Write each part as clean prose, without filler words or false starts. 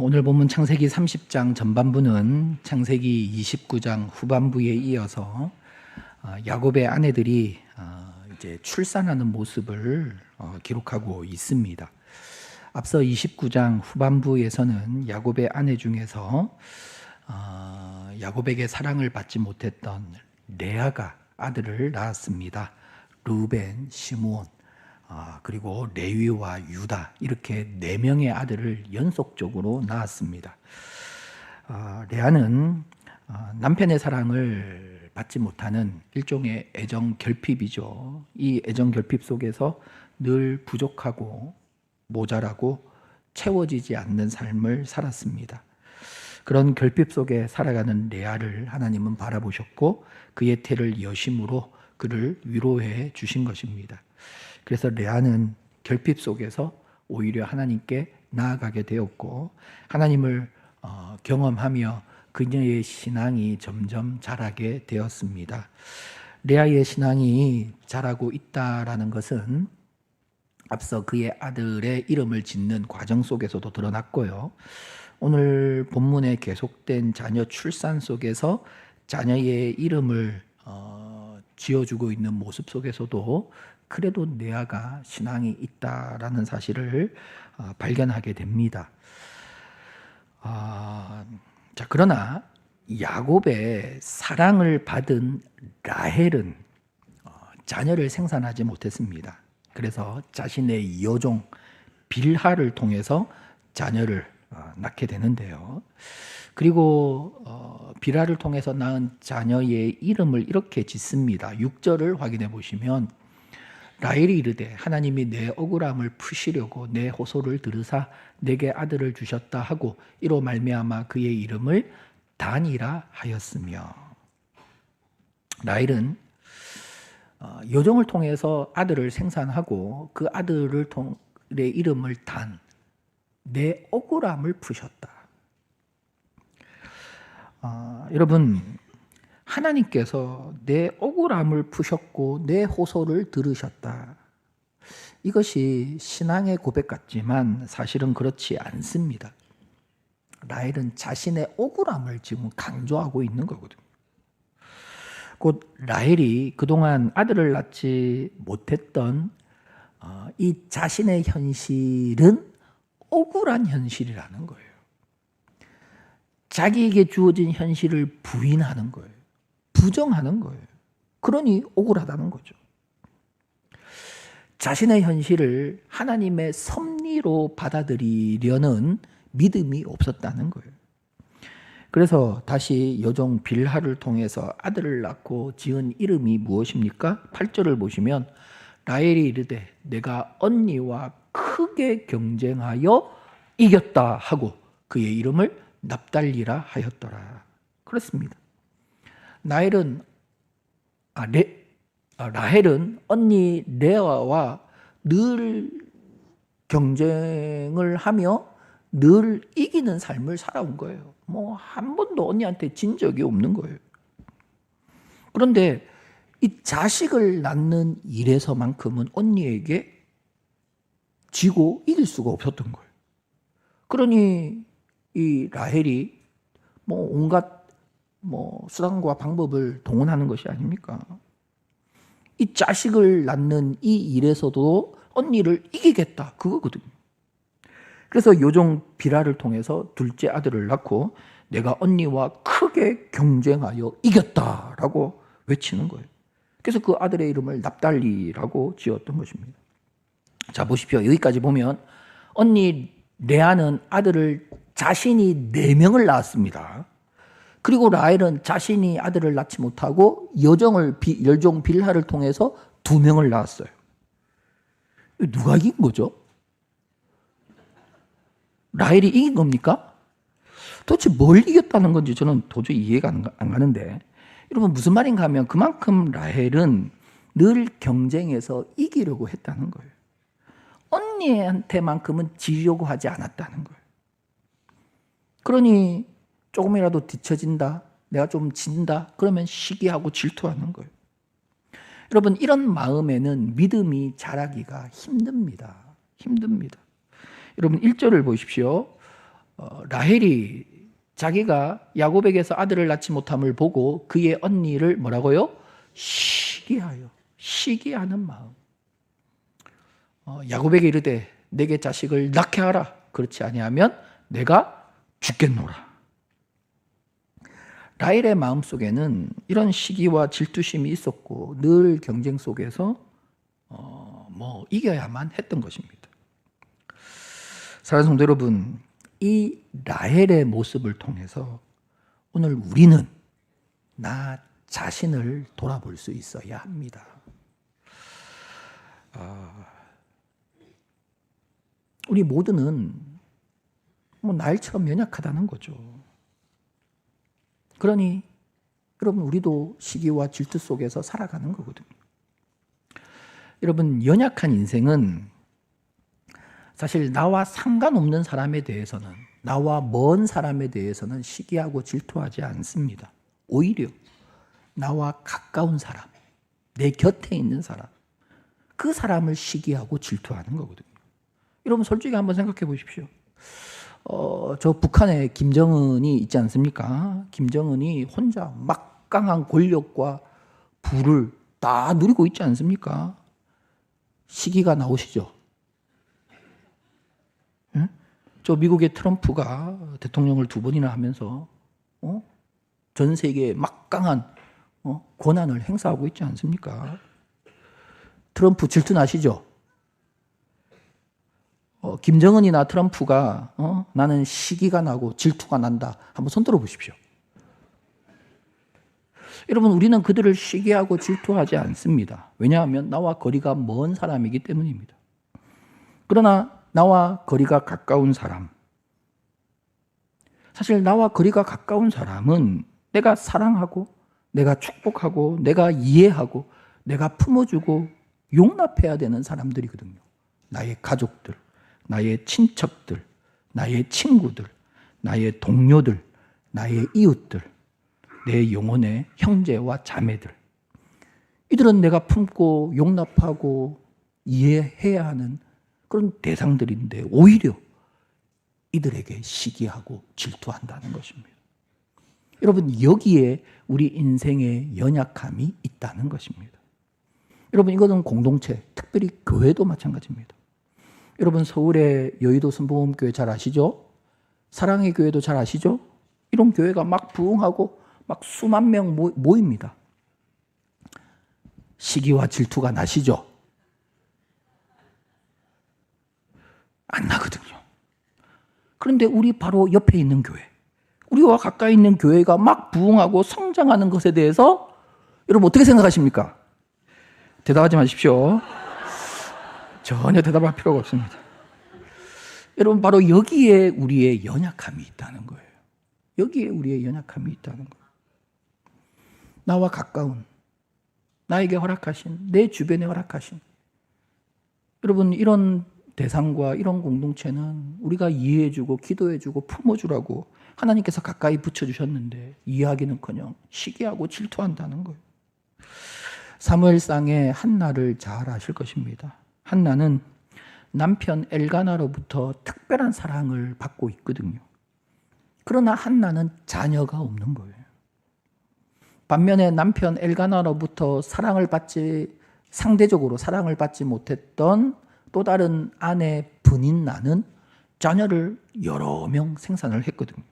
오늘 본문 창세기 30장 전반부는 창세기 29장 후반부에 이어서 야곱의 아내들이 이제 출산하는 모습을 기록하고 있습니다. 앞서 29장 후반부에서는 야곱의 아내 중에서 야곱에게 사랑을 받지 못했던 레아가 아들을 낳았습니다. 루벤, 시므온, 그리고 레위와 유다, 이렇게 4명의 아들을 연속적으로 낳았습니다. 레아는 남편의 사랑을 받지 못하는 일종의 애정 결핍이죠. 이 애정 결핍 속에서 늘 부족하고 모자라고 채워지지 않는 삶을 살았습니다. 그런 결핍 속에 살아가는 레아를 하나님은 바라보셨고 그의 태를 여심으로 그를 위로해 주신 것입니다. 그래서 레아는 결핍 속에서 오히려 하나님께 나아가게 되었고 하나님을 경험하며 그녀의 신앙이 점점 자라게 되었습니다. 레아의 신앙이 자라고 있다라는 것은 앞서 그의 아들의 이름을 짓는 과정 속에서도 드러났고요. 오늘 본문에 계속된 자녀 출산 속에서 자녀의 이름을 지어주고 있는 모습 속에서도 그래도 레아가 신앙이 있다라는 사실을 발견하게 됩니다. 자, 그러나 야곱의 사랑을 받은 라헬은 자녀를 생산하지 못했습니다. 그래서 자신의 여종 빌하를 통해서 자녀를 낳게 되는데요. 그리고 빌하를 통해서 낳은 자녀의 이름을 이렇게 짓습니다. 6절을 확인해 보시면 라헬이 이르되 하나님이 내 억울함을 푸시려고 내 호소를 들으사 내게 아들을 주셨다 하고 이로 말미암아 그의 이름을 단이라 하였으며, 라헬은 여종을 통해서 아들을 생산하고 그 아들의 이름을 단, 내 억울함을 푸셨다. 여러분, 하나님께서 내 억울함을 푸셨고 내 호소를 들으셨다. 이것이 신앙의 고백 같지만 사실은 그렇지 않습니다. 라헬은 자신의 억울함을 지금 강조하고 있는 거거든요. 곧 라헬이 그동안 아들을 낳지 못했던 이 자신의 현실은 억울한 현실이라는 거예요. 자기에게 주어진 현실을 부인하는 거예요. 부정하는 거예요. 그러니 억울하다는 거죠. 자신의 현실을 하나님의 섭리로 받아들이려는 믿음이 없었다는 거예요. 그래서 다시 여종 빌하를 통해서 아들을 낳고 지은 이름이 무엇입니까? 8절을 보시면 라헬이 이르되 내가 언니와 크게 경쟁하여 이겼다 하고 그의 이름을 납달리라 하였더라. 그렇습니다. 라헬은 언니 레아와 늘 경쟁을 하며 늘 이기는 삶을 살아온 거예요. 한 번도 언니한테 진 적이 없는 거예요. 그런데 이 자식을 낳는 일에서만큼은 언니에게 지고 이길 수가 없었던 거예요. 그러니 이 라헬이 온갖 수단과 방법을 동원하는 것이 아닙니까? 이 자식을 낳는 이 일에서도 언니를 이기겠다, 그거거든요. 그래서 여종 빌하를 통해서 둘째 아들을 낳고 내가 언니와 크게 경쟁하여 이겼다라고 외치는 거예요. 그래서 그 아들의 이름을 납달리라고 지었던 것입니다. 자, 보십시오. 여기까지 보면 언니 레아는 아들을 자신이 4명을 낳았습니다. 그리고 라헬은 자신이 아들을 낳지 못하고 여종 빌하를 통해서 2명을 낳았어요. 누가 이긴 거죠? 라헬이 이긴 겁니까? 도대체 뭘 이겼다는 건지 저는 도저히 이해가 안 가는데, 여러분 무슨 말인가 하면 그만큼 라헬은 늘 경쟁에서 이기려고 했다는 거예요. 언니한테만큼은 지려고 하지 않았다는 거예요. 그러니 조금이라도 뒤처진다, 내가 좀 진다, 그러면 시기하고 질투하는 거예요. 여러분, 이런 마음에는 믿음이 자라기가 힘듭니다. 여러분 1절을 보십시오. 라헬이 자기가 야곱에게서 아들을 낳지 못함을 보고 그의 언니를 뭐라고요? 시기하는 마음. 야곱에게 이르되 내게 자식을 낳게 하라. 그렇지 아니하면 내가 죽겠노라. 라헬의 마음속에는 이런 시기와 질투심이 있었고 늘 경쟁 속에서 이겨야만 했던 것입니다. 사랑하는 성도 여러분, 이 라헬의 모습을 통해서 오늘 우리는 나 자신을 돌아볼 수 있어야 합니다. 우리 모두는 나일처럼 연약하다는 거죠. 그러니 여러분 우리도 시기와 질투 속에서 살아가는 거거든요. 여러분 연약한 인생은 사실 나와 상관없는 사람에 대해서는 나와 먼 사람에 대해서는 시기하고 질투하지 않습니다. 오히려 나와 가까운 사람, 내 곁에 있는 사람, 그 사람을 시기하고 질투하는 거거든요. 여러분 솔직히 한번 생각해 보십시오. 저 북한에 김정은이 있지 않습니까? 김정은이 혼자 막강한 권력과 부를 다 누리고 있지 않습니까? 시기가 나오시죠? 응? 저 미국의 트럼프가 대통령을 2번이나 하면서 전 세계에 막강한 권한을 행사하고 있지 않습니까? 트럼프 질투 나시죠? 김정은이나 트럼프가 나는 시기가 나고 질투가 난다. 한번 손 들어 보십시오. 여러분 우리는 그들을 시기하고 질투하지 않습니다. 왜냐하면 나와 거리가 먼 사람이기 때문입니다. 그러나 나와 거리가 가까운 사람, 사실 나와 거리가 가까운 사람은 내가 사랑하고 내가 축복하고 내가 이해하고 내가 품어주고 용납해야 되는 사람들이거든요. 나의 가족들, 나의 친척들, 나의 친구들, 나의 동료들, 나의 이웃들, 내 영혼의 형제와 자매들. 이들은 내가 품고 용납하고 이해해야 하는 그런 대상들인데 오히려 이들에게 시기하고 질투한다는 것입니다. 여러분 여기에 우리 인생의 연약함이 있다는 것입니다. 여러분 이거는 공동체, 특별히 교회도 마찬가지입니다. 여러분 서울의 여의도 순복음교회 잘 아시죠? 사랑의 교회도 잘 아시죠? 이런 교회가 막 부흥하고 막 수만 명 모입니다. 시기와 질투가 나시죠? 안 나거든요. 그런데 우리 바로 옆에 있는 교회, 우리와 가까이 있는 교회가 막 부흥하고 성장하는 것에 대해서 여러분 어떻게 생각하십니까? 대답하지 마십시오. 전혀 대답할 필요가 없습니다. 여러분 바로 여기에 우리의 연약함이 있다는 거예요. 여기에 우리의 연약함이 있다는 거예요. 나와 가까운, 나에게 허락하신, 내 주변에 허락하신 여러분 이런 대상과 이런 공동체는 우리가 이해해주고 기도해주고 품어주라고 하나님께서 가까이 붙여주셨는데 이해하기는커녕 시기하고 질투한다는 거예요. 사무엘상의 한나를 잘 아실 것입니다. 한나는 남편 엘가나로부터 특별한 사랑을 받고 있거든요. 그러나 한나는 자녀가 없는 거예요. 반면에 남편 엘가나로부터 상대적으로 사랑을 받지 못했던 또 다른 아내 브닌나는 자녀를 여러 명 생산을 했거든요.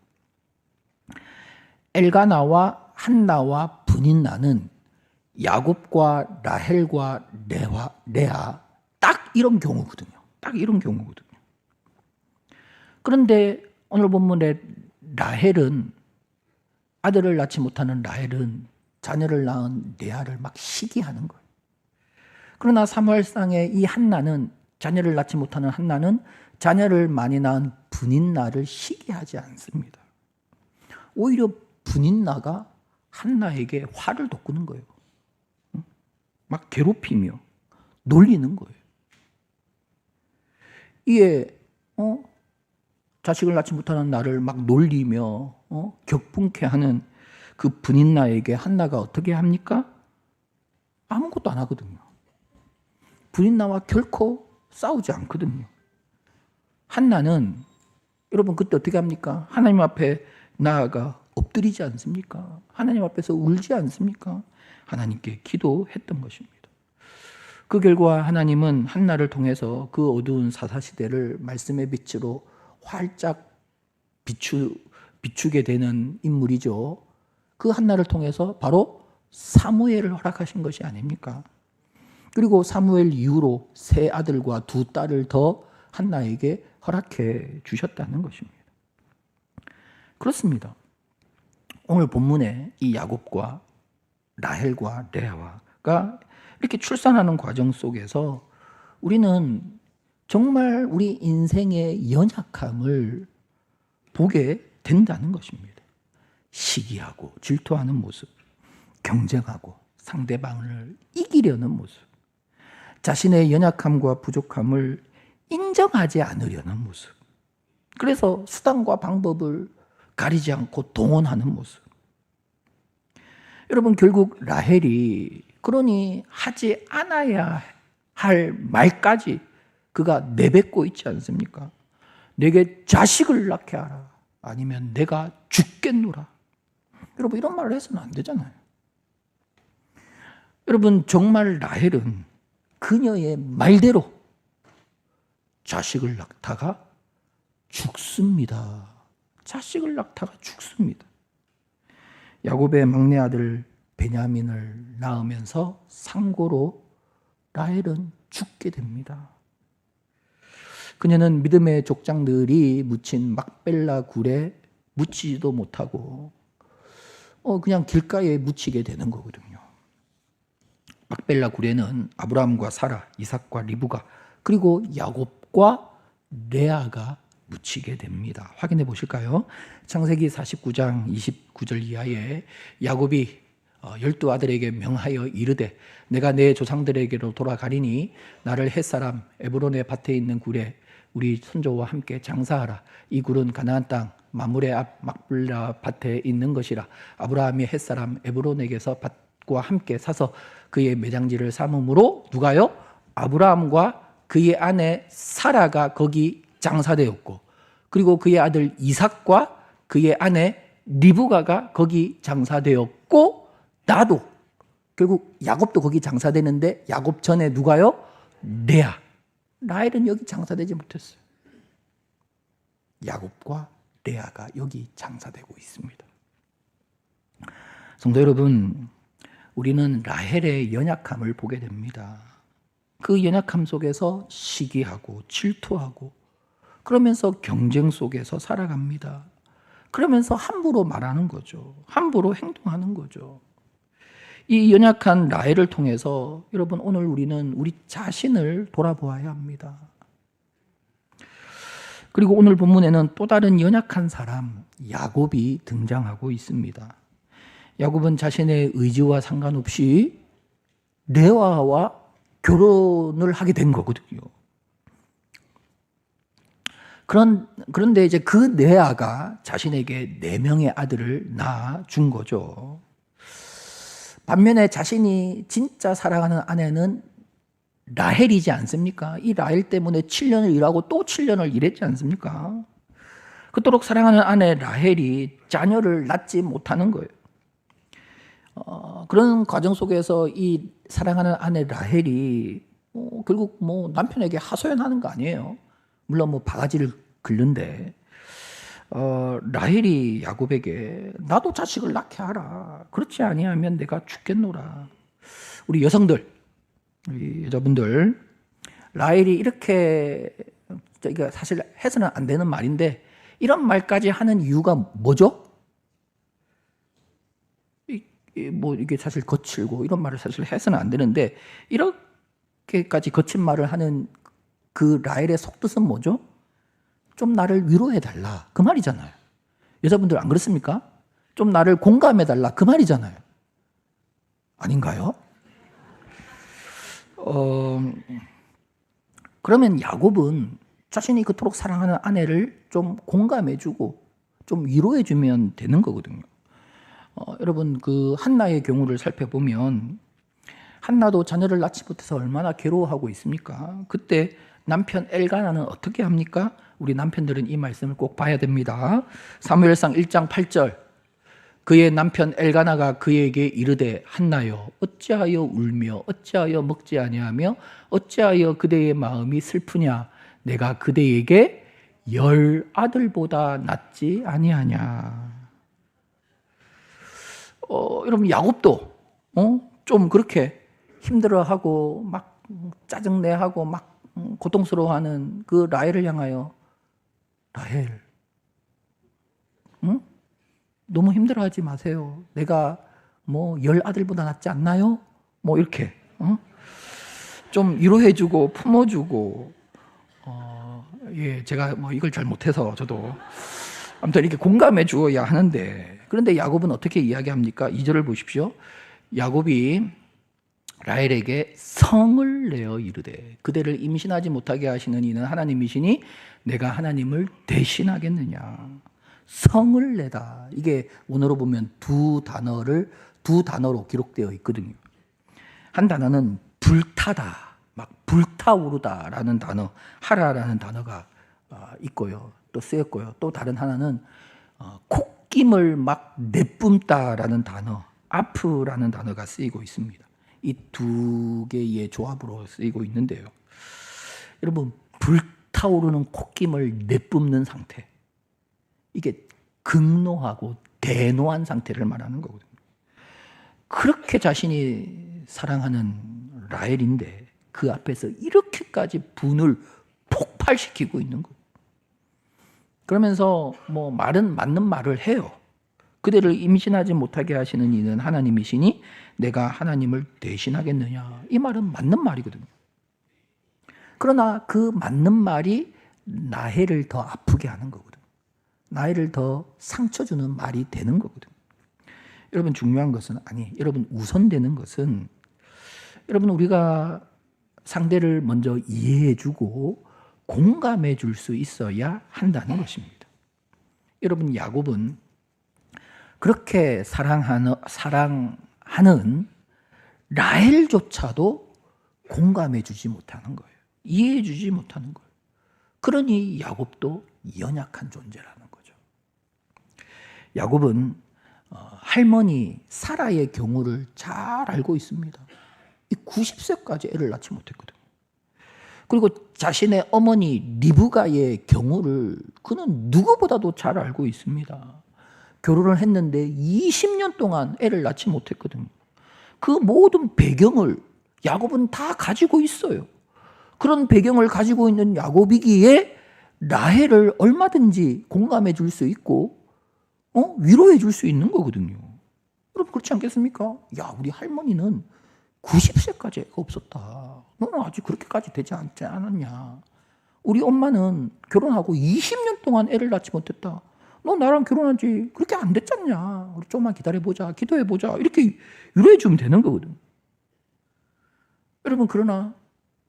엘가나와 한나와 브닌나는 야곱과 라헬과 레아 딱 이런 경우거든요. 딱 이런 경우거든요. 그런데 오늘 본문의 라헬은 아들을 낳지 못하는 라헬은 자녀를 낳은 레아를 막 시기하는 거예요. 그러나 사무엘상의 이 한나는 자녀를 낳지 못하는 한나는 자녀를 많이 낳은 브닌나를 시기하지 않습니다. 오히려 브닌나가 한나에게 화를 돋구는 거예요. 막 괴롭히며 놀리는 거예요. 이에 자식을 낳지 못하는 나를 막 놀리며 격분케 하는 그 브닌나에게 한나가 어떻게 합니까? 아무것도 안 하거든요. 브닌나와 결코 싸우지 않거든요. 한나는 여러분 그때 어떻게 합니까? 하나님 앞에 나아가 엎드리지 않습니까? 하나님 앞에서 울지 않습니까? 하나님께 기도했던 것입니다. 그 결과 하나님은 한나를 통해서 그 어두운 사사시대를 말씀의 빛으로 활짝 비추게 되는 인물이죠. 그 한나를 통해서 바로 사무엘을 허락하신 것이 아닙니까? 그리고 사무엘 이후로 세 아들과 두 딸을 더 한나에게 허락해 주셨다는 것입니다. 그렇습니다. 오늘 본문에 이 야곱과 라헬과 레아가 이렇게 출산하는 과정 속에서 우리는 정말 우리 인생의 연약함을 보게 된다는 것입니다. 시기하고 질투하는 모습, 경쟁하고 상대방을 이기려는 모습, 자신의 연약함과 부족함을 인정하지 않으려는 모습, 그래서 수단과 방법을 가리지 않고 동원하는 모습. 여러분 결국 라헬이 그러니 하지 않아야 할 말까지 그가 내뱉고 있지 않습니까? 내게 자식을 낳게 하라. 아니면 내가 죽겠노라. 여러분 이런 말을 해서는 안 되잖아요. 여러분 정말 라헬은 그녀의 말대로 자식을 낳다가 죽습니다. 자식을 낳다가 죽습니다. 야곱의 막내 아들 베냐민을 낳으면서 상고로 라헬은 죽게 됩니다. 그녀는 믿음의 족장들이 묻힌 막벨라 굴에 묻히지도 못하고 그냥 길가에 묻히게 되는 거거든요. 막벨라 굴에는 아브라함과 사라, 이삭과 리브가 그리고 야곱과 레아가 묻히게 됩니다. 확인해 보실까요? 창세기 49장 29절 이하에 야곱이 12아들에게 명하여 이르되 내가 내 조상들에게로 돌아가리니 나를 햇사람 에브론의 밭에 있는 굴에 우리 손조와 함께 장사하라. 이 굴은 가나안 땅 마므레 앞 막블라 밭에 있는 것이라. 아브라함이 햇사람 에브론에게서 밭과 함께 사서 그의 매장지를 삼음으로 누가요? 아브라함과 그의 아내 사라가 거기 장사되었고 그리고 그의 아들 이삭과 그의 아내 리브가가 거기 장사되었고 나도 결국 야곱도 거기 장사되는데 야곱 전에 누가요? 레아. 라헬은 여기 장사되지 못했어요. 야곱과 레아가 여기 장사되고 있습니다. 성도 여러분, 우리는 라헬의 연약함을 보게 됩니다. 그 연약함 속에서 시기하고 질투하고 그러면서 경쟁 속에서 살아갑니다. 그러면서 함부로 말하는 거죠. 함부로 행동하는 거죠. 이 연약한 라헬을 통해서 여러분 오늘 우리는 우리 자신을 돌아보아야 합니다. 그리고 오늘 본문에는 또 다른 연약한 사람 야곱이 등장하고 있습니다. 야곱은 자신의 의지와 상관없이 레아와 결혼을 하게 된 거거든요. 그런데 이제 그 레아가 자신에게 4명의 아들을 낳아준 거죠. 반면에 자신이 진짜 사랑하는 아내는 라헬이지 않습니까? 이 라헬 때문에 7년을 일하고 또 7년을 일했지 않습니까? 그토록 사랑하는 아내 라헬이 자녀를 낳지 못하는 거예요. 그런 과정 속에서 이 사랑하는 아내 라헬이 결국 남편에게 하소연하는 거 아니에요. 물론 바가지를 긁는데 라헬이 야곱에게 나도 자식을 낳게 하라. 그렇지 아니하면 내가 죽겠노라. 우리 여성들, 우리 여자분들, 라헬이 이렇게 사실 해서는 안 되는 말인데 이런 말까지 하는 이유가 뭐죠? 이게 사실 거칠고 이런 말을 사실 해서는 안 되는데 이렇게까지 거친 말을 하는 그 라헬의 속뜻은 뭐죠? 좀 나를 위로해달라 그 말이잖아요. 여자분들 안 그렇습니까? 좀 나를 공감해달라 그 말이잖아요. 아닌가요? 그러면 야곱은 자신이 그토록 사랑하는 아내를 좀 공감해주고 좀 위로해주면 되는 거거든요. 여러분 그 한나의 경우를 살펴보면 한나도 자녀를 낳지 못해서 얼마나 괴로워하고 있습니까? 그때 남편 엘가나는 어떻게 합니까? 우리 남편들은 이 말씀을 꼭 봐야 됩니다. 사무엘상 1장 8절. 그의 남편 엘가나가 그에게 이르되 한나여 어찌하여 울며 어찌하여 먹지 아니하며 어찌하여 그대의 마음이 슬프냐 내가 그대에게 10아들보다 낫지 아니하냐. 여러분 야곱도 좀 그렇게 힘들어하고 막 짜증내하고 막 고통스러워하는 그 라헬을 향하여 라헬, 응? 너무 힘들어하지 마세요. 내가 뭐 10아들보다 낫지 않나요? 뭐 이렇게 좀 위로해주고 품어주고 예, 제가 뭐 이걸 잘 못해서 저도 아무튼 이렇게 공감해 주어야 하는데 그런데 야곱은 어떻게 이야기합니까? 2절을 보십시오. 야곱이 라헬에게 성을 내어 이르되 그대를 임신하지 못하게 하시는 이는 하나님이시니 내가 하나님을 대신하겠느냐. 성을 내다. 이게 원어로 보면 두 단어로 기록되어 있거든요. 한 단어는 불타다, 막 불타오르다라는 단어, 하라라는 단어가 있고요. 또 쓰였고요. 또 다른 하나는 콧김을 막 내뿜다라는 단어, 아프라는 단어가 쓰이고 있습니다. 이 두 개의 조합으로 쓰이고 있는데요. 여러분, 불타오르는 콧김을 내뿜는 상태. 이게 극노하고 대노한 상태를 말하는 거거든요. 그렇게 자신이 사랑하는 라헬인데 그 앞에서 이렇게까지 분을 폭발시키고 있는 거예요. 그러면서 뭐 말은 맞는 말을 해요. 그대를 임신하지 못하게 하시는 이는 하나님이시니 내가 하나님을 대신하겠느냐. 이 말은 맞는 말이거든요. 그러나 그 맞는 말이 라헬을 더 아프게 하는 거거든요. 라헬을 더 상처 주는 말이 되는 거거든요. 여러분 중요한 것은 여러분 우선되는 것은 여러분 우리가 상대를 먼저 이해해 주고 공감해 줄 수 있어야 한다는 것입니다. 여러분 야곱은 그렇게 사랑하는 라헬조차도 공감해 주지 못하는 거예요. 이해해 주지 못하는 거예요. 그러니 야곱도 연약한 존재라는 거죠. 야곱은 할머니 사라의 경우를 잘 알고 있습니다. 90세까지 애를 낳지 못했거든요. 그리고 자신의 어머니 리브가의 경우를 그는 누구보다도 잘 알고 있습니다. 결혼을 했는데 20년 동안 애를 낳지 못했거든요. 그 모든 배경을 야곱은 다 가지고 있어요. 그런 배경을 가지고 있는 야곱이기에 라헬을 얼마든지 공감해 줄 수 있고 위로해 줄 수 있는 거거든요. 여러분 그렇지 않겠습니까? 야, 우리 할머니는 90세까지 애가 없었다. 너는 아직 그렇게까지 되지 않지 않았냐. 우리 엄마는 결혼하고 20년 동안 애를 낳지 못했다. 너 나랑 결혼한 지 그렇게 안 됐잖냐. 우리 좀만 기다려보자. 기도해보자. 이렇게 위로해주면 되는 거거든. 여러분 그러나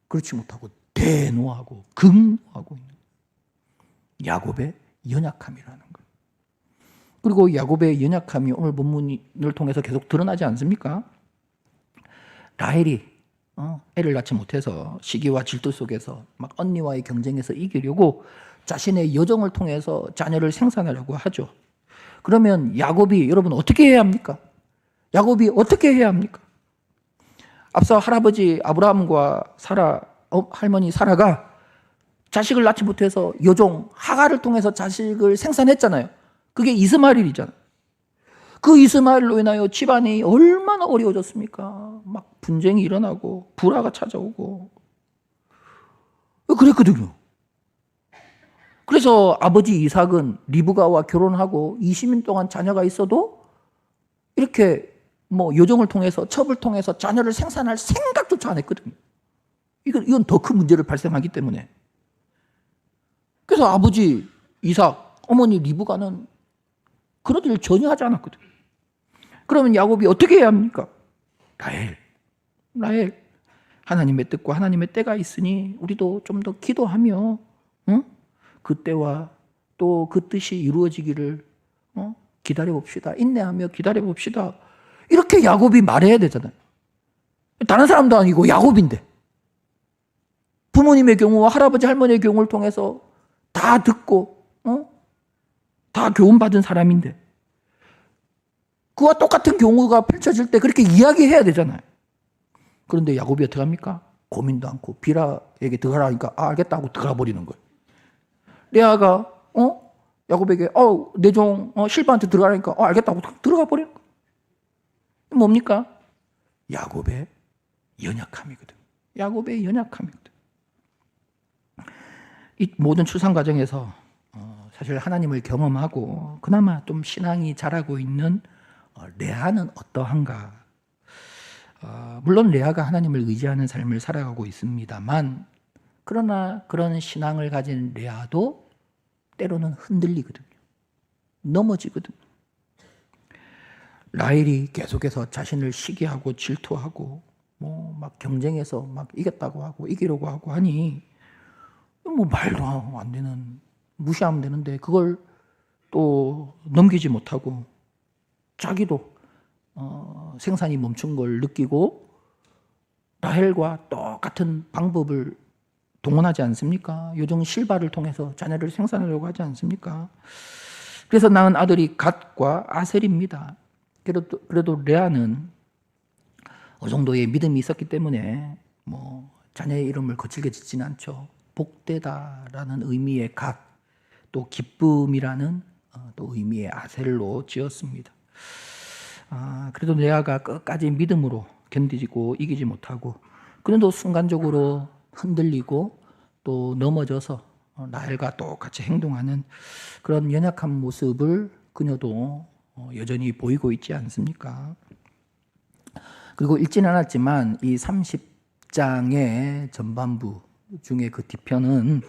그렇지 못하고 대노하고 극노하고 있는 야곱의 연약함이라는 거예요. 그리고 야곱의 연약함이 오늘 본문을 통해서 계속 드러나지 않습니까? 라헬이 애를 낳지 못해서 시기와 질투 속에서 막 언니와의 경쟁에서 이기려고 자신의 여정을 통해서 자녀를 생산하려고 하죠. 그러면 야곱이 여러분 어떻게 해야 합니까? 야곱이 어떻게 해야 합니까? 앞서 할아버지 아브라함과 할머니 사라가 자식을 낳지 못해서 여종 하갈을 통해서 자식을 생산했잖아요. 그게 이스마엘이잖아요. 그 이스마엘로 인하여 집안이 얼마나 어려워졌습니까? 막 분쟁이 일어나고 불화가 찾아오고 그랬거든요. 그래서 아버지 이삭은 리브가와 결혼하고 20년 동안 자녀가 있어도 이렇게 뭐 여종을 통해서 첩을 통해서 자녀를 생산할 생각조차 안 했거든요. 이건 더 큰 문제를 발생하기 때문에. 그래서 아버지 이삭, 어머니 리브가는 그런 일을 전혀 하지 않았거든요. 그러면 야곱이 어떻게 해야 합니까? 라헬. 하나님의 뜻과 하나님의 때가 있으니 우리도 좀 더 기도하며 그 때와 또 그 뜻이 이루어지기를 기다려봅시다. 인내하며 기다려봅시다. 이렇게 야곱이 말해야 되잖아요. 다른 사람도 아니고 야곱인데. 부모님의 경우와 할아버지 할머니의 경우를 통해서 다 듣고 다 교훈받은 사람인데 그와 똑같은 경우가 펼쳐질 때 그렇게 이야기해야 되잖아요. 그런데 야곱이 어떻게 합니까? 고민도 않고 비라에게 들어가라니까 알겠다 하고 들어가 버리는 거예요. 레아가 야곱에게 내 종 실바한테 들어가라니까 알겠다 하고 들어가 버리는 거예요. 뭡니까? 야곱의 연약함이거든. 야곱의 연약함이거든. 이 모든 출산 과정에서 사실 하나님을 경험하고 그나마 좀 신앙이 자라고 있는 레아는 어떠한가? 물론 레아가 하나님을 의지하는 삶을 살아가고 있습니다만 그러나 그런 신앙을 가진 레아도 때로는 흔들리거든요. 넘어지거든요. 라헬이 계속해서 자신을 시기하고 질투하고 막 경쟁해서 막 이겼다고 하고 이기려고 하고 하니 말도 안 되는 무시하면 되는데 그걸 또 넘기지 못하고 자기도 생산이 멈춘 걸 느끼고 라헬과 똑같은 방법을 동원하지 않습니까? 요정 실바를 통해서 자녀를 생산하려고 하지 않습니까? 그래서 낳은 아들이 갓과 아셀입니다. 그래도 레아는 어느 정도의 믿음이 있었기 때문에 자녀의 이름을 거칠게 짓지는 않죠. 복되다라는 의미의 갓, 또 기쁨이라는 또 의미의 아셀로 지었습니다. 그래도 레아가 끝까지 믿음으로 견디고 이기지 못하고 그래도 순간적으로 흔들리고 또 넘어져서 라헬과 똑같이 행동하는 그런 연약한 모습을 그녀도 여전히 보이고 있지 않습니까? 그리고 읽지는 않았지만 이 30장의 전반부 중에 그 뒤편은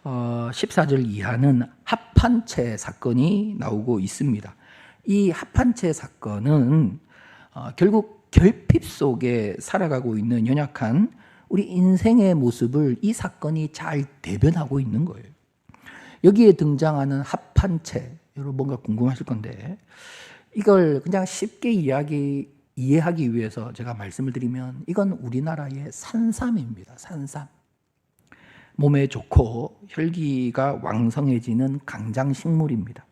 14절 이하는 합한채 사건이 나오고 있습니다. 이 합한채 사건은 결국 결핍 속에 살아가고 있는 연약한 우리 인생의 모습을 이 사건이 잘 대변하고 있는 거예요. 여기에 등장하는 합한채, 여러분 뭔가 궁금하실 건데 이걸 그냥 쉽게 이해하기 위해서 제가 말씀을 드리면 이건 우리나라의 산삼입니다. 산삼. 몸에 좋고 혈기가 왕성해지는 강장식물입니다.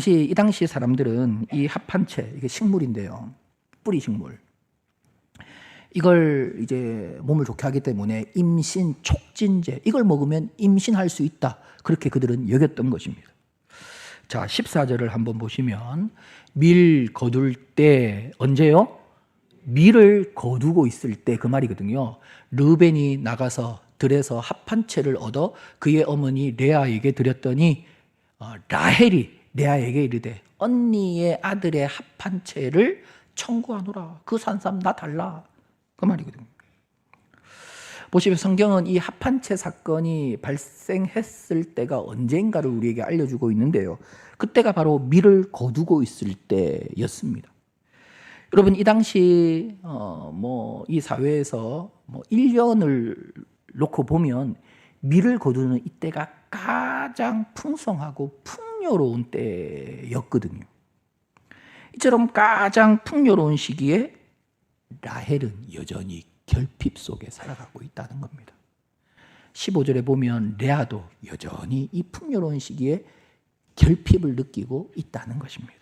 이 당시 사람들은 이 합한채, 이게 식물인데요. 뿌리 식물. 이걸 이제 몸을 좋게 하기 때문에 임신 촉진제, 이걸 먹으면 임신할 수 있다. 그렇게 그들은 여겼던 것입니다. 자, 14절을 한번 보시면 밀 거둘 때 언제요? 밀을 거두고 있을 때 그 말이거든요. 르벤이 나가서 들에서 합한채를 얻어 그의 어머니 레아에게 드렸더니 라헬이 레아에게 이르되 언니의 아들의 합한채를 청구하노라. 그 산삼 나 달라. 그 말이거든요. 보시면 성경은 이 합한채 사건이 발생했을 때가 언젠가를 우리에게 알려주고 있는데요. 그때가 바로 밀을 거두고 있을 때였습니다. 여러분 이 당시 이 사회에서 1년을 놓고 보면 밀을 거두는 이때가 가장 풍성하고 풍요로운 때였거든요. 이처럼 가장 풍요로운 시기에 라헬은 여전히 결핍 속에 살아가고 있다는 겁니다. 15절에 보면 레아도 여전히 이 풍요로운 시기에 결핍을 느끼고 있다는 것입니다.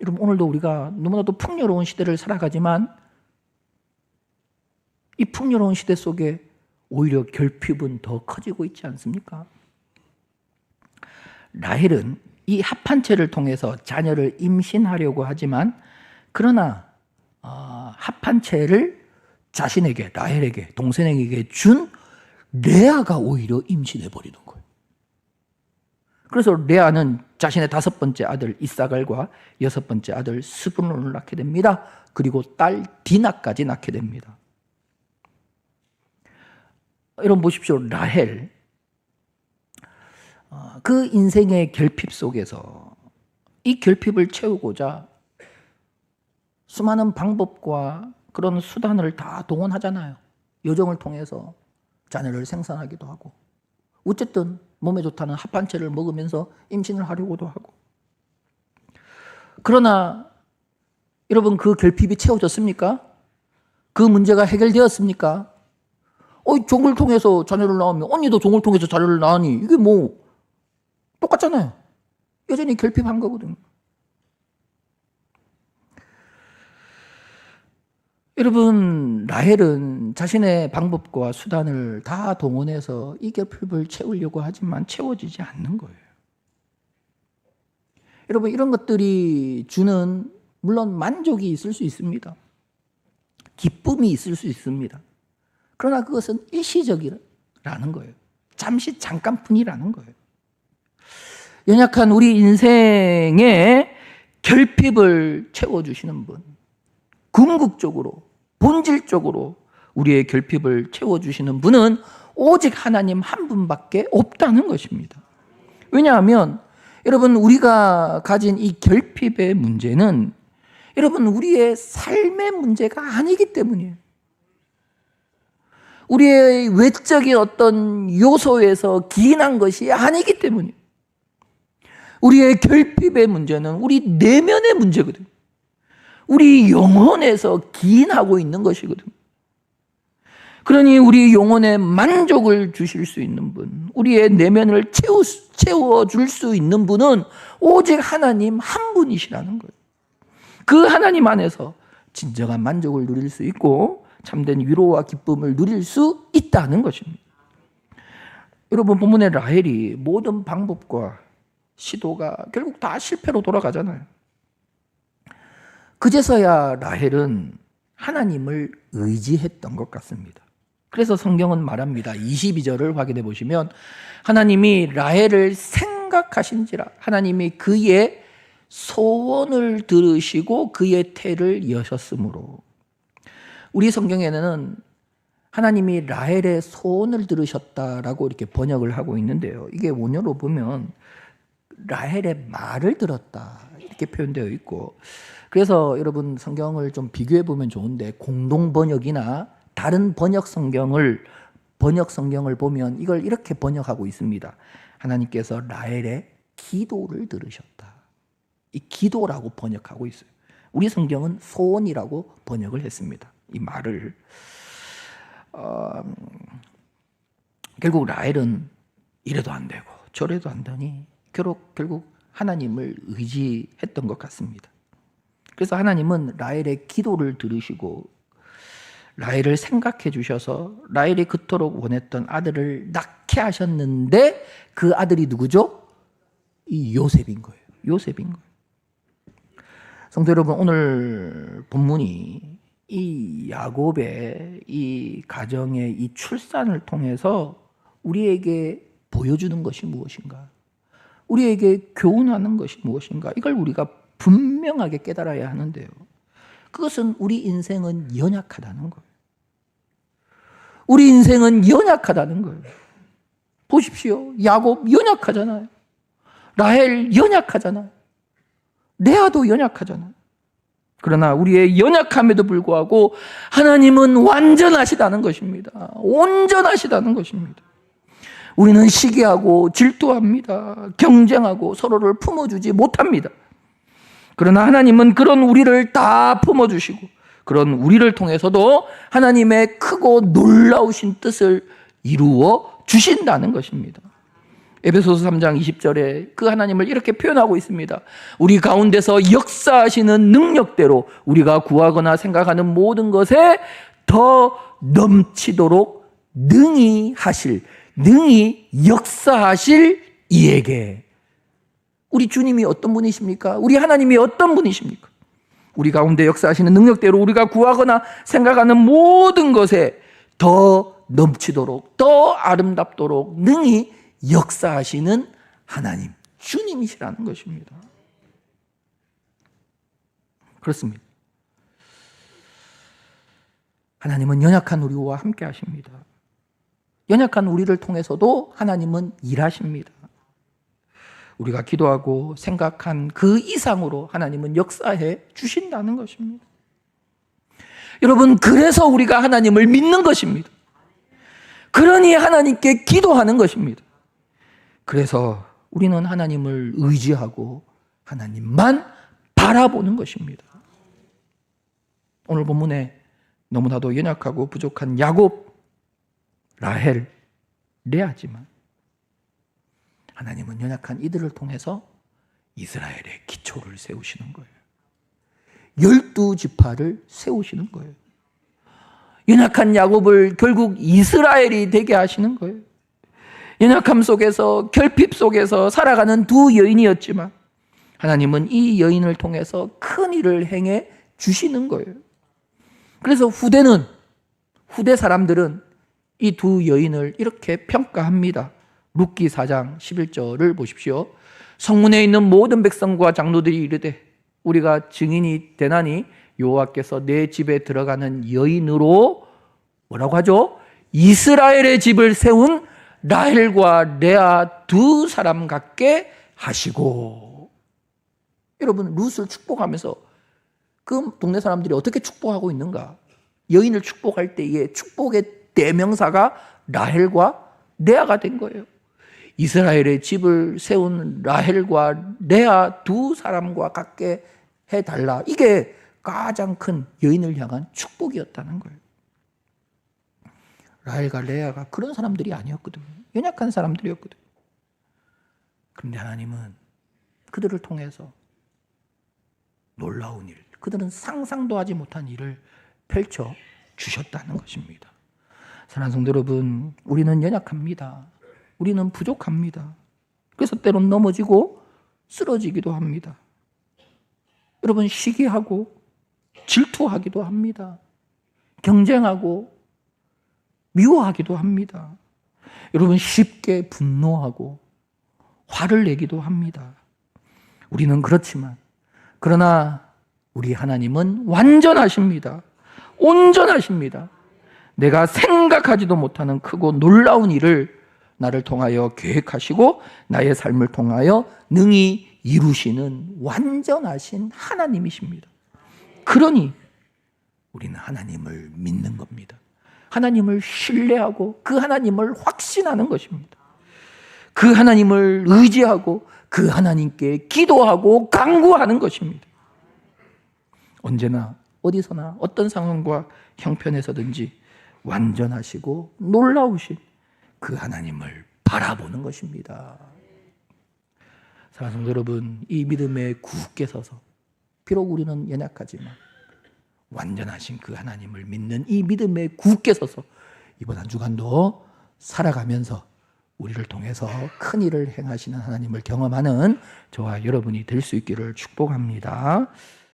여러분 오늘도 우리가 너무나도 풍요로운 시대를 살아가지만 이 풍요로운 시대 속에 오히려 결핍은 더 커지고 있지 않습니까? 라헬은 이 합한채를 통해서 자녀를 임신하려고 하지만 그러나 합한채를 자신에게 라헬에게 동생에게 준 레아가 오히려 임신해버리는 거예요. 그래서 레아는 자신의 5번째 아들 이사갈과 6번째 아들 스불론을 낳게 됩니다. 그리고 딸 디나까지 낳게 됩니다. 여러분 보십시오. 라헬 그 인생의 결핍 속에서 이 결핍을 채우고자 수많은 방법과 그런 수단을 다 동원하잖아요. 여정을 통해서 자녀를 생산하기도 하고 어쨌든 몸에 좋다는 합한채를 먹으면서 임신을 하려고도 하고 그러나 여러분 그 결핍이 채워졌습니까? 그 문제가 해결되었습니까? 종을 통해서 자녀를 낳으면 언니도 종을 통해서 자녀를 낳으니 이게 뭐 똑같잖아요. 여전히 결핍한 거거든요. 여러분, 라헬은 자신의 방법과 수단을 다 동원해서 이 결핍을 채우려고 하지만 채워지지 않는 거예요. 여러분, 이런 것들이 주는 물론 만족이 있을 수 있습니다. 기쁨이 있을 수 있습니다. 그러나 그것은 일시적이라는 거예요. 잠시 잠깐뿐이라는 거예요. 연약한 우리 인생의 결핍을 채워주시는 분, 궁극적으로 본질적으로 우리의 결핍을 채워주시는 분은 오직 하나님 한 분밖에 없다는 것입니다. 왜냐하면 여러분, 우리가 가진 이 결핍의 문제는 여러분 우리의 삶의 문제가 아니기 때문이에요. 우리의 외적인 어떤 요소에서 기인한 것이 아니기 때문이에요. 우리의 결핍의 문제는 우리 내면의 문제거든요. 우리 영혼에서 기인하고 있는 것이거든요. 그러니 우리 영혼에 만족을 주실 수 있는 분, 우리의 내면을 채워줄 수 있는 분은 오직 하나님 한 분이시라는 거예요. 그 하나님 안에서 진정한 만족을 누릴 수 있고 참된 위로와 기쁨을 누릴 수 있다는 것입니다. 여러분, 본문의 라헬이 모든 방법과 시도가 결국 다 실패로 돌아가잖아요. 그제서야 라헬은 하나님을 의지했던 것 같습니다. 그래서 성경은 말합니다. 22절을 확인해 보시면 하나님이 라헬을 생각하신지라, 하나님이 그의 소원을 들으시고 그의 태를 여셨으므로. 우리 성경에는 하나님이 라헬의 소원을 들으셨다라고 이렇게 번역을 하고 있는데요. 이게 원어로 보면 라헬의 말을 들었다 이렇게 표현되어 있고, 그래서 여러분 성경을 좀 비교해 보면 좋은데 공동 번역이나 다른 번역 성경을 보면 이걸 이렇게 번역하고 있습니다. 하나님께서 라헬의 기도를 들으셨다. 이 기도라고 번역하고 있어요. 우리 성경은 소원이라고 번역을 했습니다. 이 말을 결국 라헬은 이래도 안 되고 저래도 안 되니 결국 하나님을 의지했던 것 같습니다. 그래서 하나님은 라헬의 기도를 들으시고 라헬을 생각해 주셔서 라헬이 그토록 원했던 아들을 낳게 하셨는데 그 아들이 누구죠? 이 요셉인 거예요. 요셉인 거예요. 성도 여러분, 오늘 본문이 이 야곱의 이 가정의 이 출산을 통해서 우리에게 보여주는 것이 무엇인가? 우리에게 교훈하는 것이 무엇인가? 이걸 우리가 분명하게 깨달아야 하는데요. 그것은 우리 인생은 연약하다는 거예요. 우리 인생은 연약하다는 거예요. 보십시오. 야곱 연약하잖아요. 라헬 연약하잖아요. 레아도 연약하잖아요. 그러나 우리의 연약함에도 불구하고 하나님은 완전하시다는 것입니다. 온전하시다는 것입니다. 우리는 시기하고 질투합니다. 경쟁하고 서로를 품어주지 못합니다. 그러나 하나님은 그런 우리를 다 품어주시고 그런 우리를 통해서도 하나님의 크고 놀라우신 뜻을 이루어 주신다는 것입니다. 에베소서 3장 20절에 그 하나님을 이렇게 표현하고 있습니다. 우리 가운데서 역사하시는 능력대로 우리가 구하거나 생각하는 모든 것에 더 넘치도록 능히 역사하실 이에게. 우리 주님이 어떤 분이십니까? 우리 하나님이 어떤 분이십니까? 우리 가운데 역사하시는 능력대로 우리가 구하거나 생각하는 모든 것에 더 넘치도록, 더 아름답도록 능히 역사하시는 하나님, 주님이시라는 것입니다. 그렇습니다. 하나님은 연약한 우리와 함께 하십니다. 연약한 우리를 통해서도 하나님은 일하십니다. 우리가 기도하고 생각한 그 이상으로 하나님은 역사해 주신다는 것입니다. 여러분, 그래서 우리가 하나님을 믿는 것입니다. 그러니 하나님께 기도하는 것입니다. 그래서 우리는 하나님을 의지하고 하나님만 바라보는 것입니다. 오늘 본문에 너무나도 연약하고 부족한 야곱, 라헬, 레아지만 하나님은 연약한 이들을 통해서 이스라엘의 기초를 세우시는 거예요. 12지파를 세우시는 거예요. 연약한 야곱을 결국 이스라엘이 되게 하시는 거예요. 연약함 속에서, 결핍 속에서 살아가는 두 여인이었지만 하나님은 이 여인을 통해서 큰 일을 행해 주시는 거예요. 그래서 후대 사람들은 이 두 여인을 이렇게 평가합니다. 룻기 4장 11절을 보십시오. 성문에 있는 모든 백성과 장로들이 이르되 우리가 증인이 되나니 여호와께서 내 집에 들어가는 여인으로 뭐라고 하죠? 이스라엘의 집을 세운 라헬과 레아 두 사람 같게 하시고. 여러분, 룻을 축복하면서 그 동네 사람들이 어떻게 축복하고 있는가? 여인을 축복할 때에 축복의 대명사가 라헬과 레아가 된 거예요. 이스라엘의 집을 세운 라헬과 레아 두 사람과 같게 해달라. 이게 가장 큰 여인을 향한 축복이었다는 거예요. 라헬과 레아가 그런 사람들이 아니었거든요. 연약한 사람들이었거든요. 그런데 하나님은 그들을 통해서 놀라운 일, 그들은 상상도 하지 못한 일을 펼쳐 주셨다는 것입니다. 사랑하는 성도 여러분, 우리는 연약합니다. 우리는 부족합니다. 그래서 때론 넘어지고 쓰러지기도 합니다. 여러분, 시기하고 질투하기도 합니다. 경쟁하고 미워하기도 합니다. 여러분, 쉽게 분노하고 화를 내기도 합니다. 우리는 그렇지만, 그러나 우리 하나님은 완전하십니다. 온전하십니다. 내가 생각하지도 못하는 크고 놀라운 일을 나를 통하여 계획하시고 나의 삶을 통하여 능히 이루시는 완전하신 하나님이십니다. 그러니 우리는 하나님을 믿는 겁니다. 하나님을 신뢰하고 그 하나님을 확신하는 것입니다. 그 하나님을 의지하고 그 하나님께 기도하고 간구하는 것입니다. 언제나 어디서나 어떤 상황과 형편에서든지 완전하시고 놀라우신 그 하나님을 바라보는 것입니다. 사랑하는 성도 여러분, 이 믿음에 굳게 서서 비록 우리는 연약하지만 완전하신 그 하나님을 믿는 이 믿음에 굳게 서서 이번 한 주간도 살아가면서 우리를 통해서 큰 일을 행하시는 하나님을 경험하는 저와 여러분이 될 수 있기를 축복합니다.